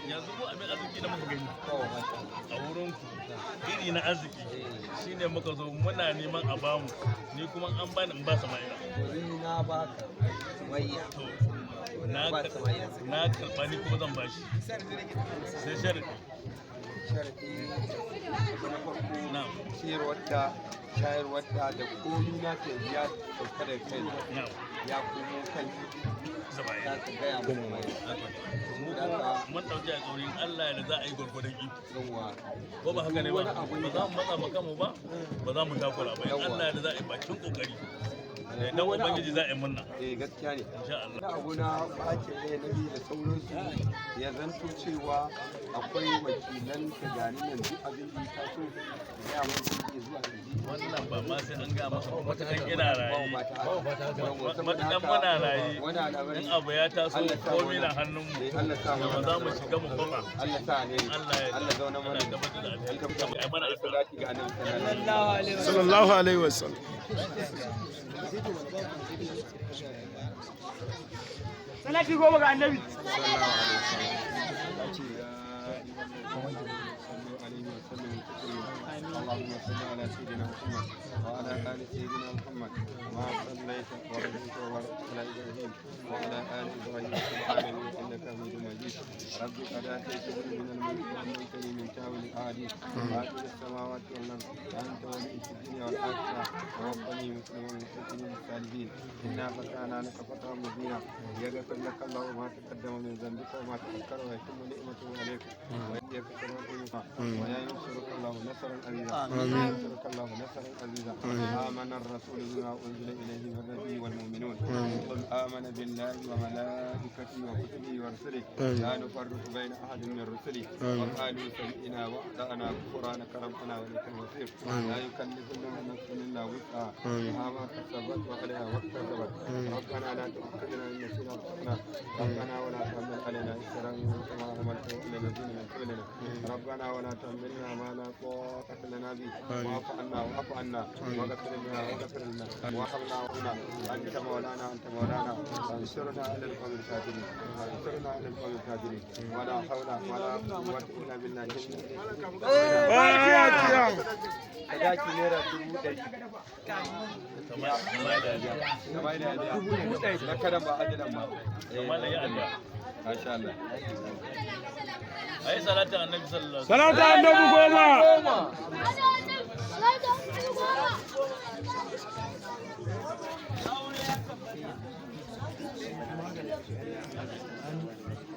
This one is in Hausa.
yanzu ko abin arziki da muka gani a wurin ku iri na arziki shine muka zo muna neman a bamu ni kuma an bani in ba Sama'ila na ba ka Sumayya na karɓa ni kuma zan bashi sai sharadi na farko shayarwar da komi na ta biya sauka da kai ya komo kan za ka gaya mana mai mun ɗauki a tsorin Allah ya da za a yi gwargwadon iko ko ba haka ne ba ba za mu matsa maka mu ba ba za mu takura ba in Allah ya da za a yi bakin kokari dan ubangiji za a yi munna gaskiya ne insha Allah na abu na bakin ɗaya na biyu da sauransu ya zanto cewa akwai wakilan ta gani nan duk abin da ya taso ya mutu ke zuwa wannan ba ma sai an ga masa matakan ina rayi matakan muna rayi in abu ya taso komai na hannun mu ba za mu shiga mu kuma Allah sa ne Allah zauna mana sallallahu alaihi wasallam salati goma ga annabi اللهم صل على سيدنا محمد وعلى ال سيدنا محمد كما صليت ورضيت وباركت على ابراهيم وعلى ال ابراهيم في العالمين انك حميد مجيد رب قد اتيتني من الملك وعلمتني من تاويل الاحاديث فاطر السماوات والارض انت ولي في الدنيا والاخره توفني مسلما ومسلمين الصالحين انا فتحنا لك فتحا مبينا يغفر لك الله ما تقدم من ذنبك وما تاخر ويتم نعمته عليك ويهديك صراطا وينصرك الله نصرا عزيزا ينصرك الله نصرا عزيزا آمن الرسول بما أنزل إليه من ربه والمؤمنون قل آمن بالله وملائكته وكتبه ورسله لا نفرق بين أحد من رسله وقالوا سمعنا وأطعنا غفرانك ربنا وإليك المصير لا يكلف الله نفسا إلا وسعها ما كسبت وعليها ما اكتسبت ربنا لا تؤاخذنا إن نسينا وأخطأنا ربنا ولا تحمل علينا إصرا كما حملته على الذين من قبلنا ربنا ولا تحملنا ما لا طاقة لنا به واعف عنا واغفر لنا وارحمنا انت مولانا فانصرنا على القوم الكافرين ولا حول ولا قوة الا بالله sadaki naira 100 na karan ba ajinan ba masha Allah ai salatu annabi sallallahu alaihi salatu annabi goma Thank you.